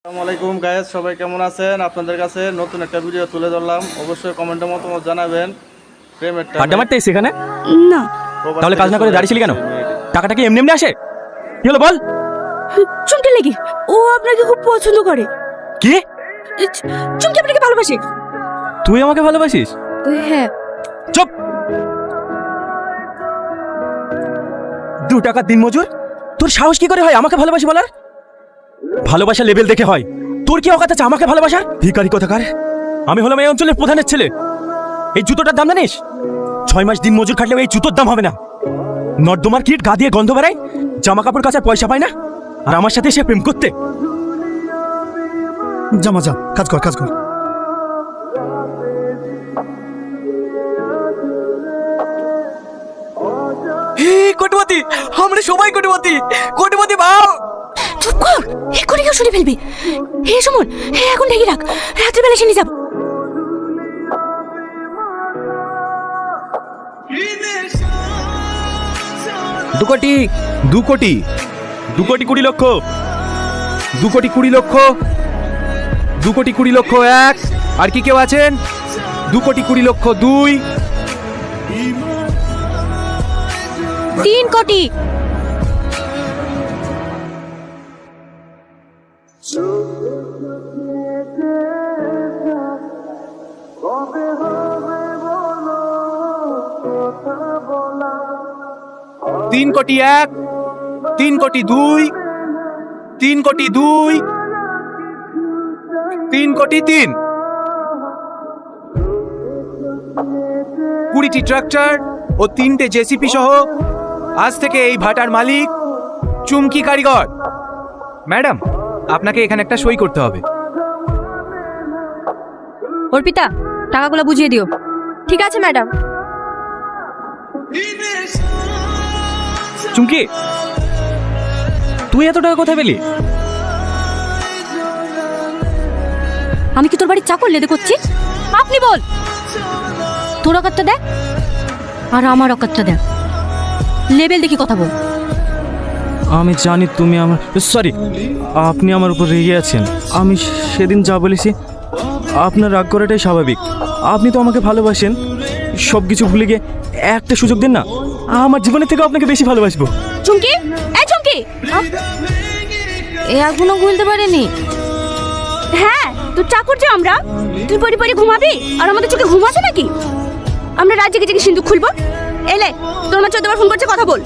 আসসালামু আলাইকুম গাইস, সবাই কেমন আছেন? আপনাদের কাছে নতুন একটা ভিডিও তুলে ধরলাম। অবশ্যই কমেন্টে মতামত জানাবেন। প্রেমের আড্ডা মারতে এসে এখানে না। তাহলে কাজ না করে দাঁড়িয়েছিলি কেন? টাকাটা কি এমনি এমনি আসে? কি হলো বল? চুমকি লেগে ও আপনাকে খুব পছন্দ করে। কি? চুমকি আপনাকে ভালোবাসে। তুই আমাকে ভালোবাসিস? হ্যাঁ। চুপ! 2 টাকা দিনমজুর, তোর সাহস কি করে হয় আমাকে ভালোবাসি বলার? ভালোবাসা লেভেল দেখে হয়। তোর কি অকাত আছে আমাকে ভালোবাসার? ভিখারি কোথাকার! আমি হলাম এই অঞ্চলের প্রধানের ছেলে। এই জুতোটার দাম জানিস? 6 মাস দিন মজুর খাটলেও এই জুতোর দাম হবে না। নর্দমার কিট গা দিয়ে গন্ধ বেড়ায়, জামা কাপড় কাচার পয়সা পায় না, আর আমার সাথে এসে প্রেম করতে। জামা যা, কাজ কর কাজ কর। কোটিপতি, আমরা সবাই কোটিপতি। কোটিপতি ভাও! চুপ কর, এক্ষুনি কেউ শুনে ফেলবে। হে সুমন, হে এখন ঢেকে রাখ, রাত্রিবেলা এসে নিয়ে যাব। দু কোটি 20 লক্ষ, 2 কোটি 20 লক্ষ, 2 কোটি 20 লক্ষ 1। আর কি কেউ আছেন? 2 কোটি 20 লক্ষ 2। 3 কোটি। তিন কোটি 1, 3 কোটি 2, 3 কোটি 2, 3 কোটি 3। 20টি ট্রাক্টর ও 3টে জেসিপি সহ আজ থেকে এই ভাটার মালিক চুমকি কারিগর। ম্যাডাম, আপনাকে এখানে একটা সই করতে হবে। অর্পিতা, টাকাগুলো বুঝিয়ে দিও। ঠিক আছে ম্যাডাম। চুমকি, তুই এত টাকা কোথায় পেলি? আমি কি তোর বাড়ির চাকর লেদে করছি? আপনি বল। তোর অকাতটা দেখ আর আমার অকাতটা দেখ, লেভেল দেখি কথা বল। আমি জানি তুমি আমার সরি আপনি আমার উপর রেগে আছেন। আমি সেদিন যা বলেছি আপনার রাগ করাটাই স্বাভাবিক। আপনি তো আমাকে ভালোবাসেন, সব কিছু ভুলে গিয়ে একটা সুযোগ দিন না, আমার জীবনের থেকে আপনাকে বেশি ভালোবাসবো। চুমকি, এই চুমকি, এ এখনো ভুলতে পারেনি। হ্যাঁ, তোর চাকর যে আমরা, তুই পরি পরি ঘুমাবি আর আমাদের চোখে ঘুম আছে নাকি? আমরা রাত জেগে জেগে সিন্ধুক খুলবো। এলে তোর মা 14 বার ফোন করছে, কথা বল।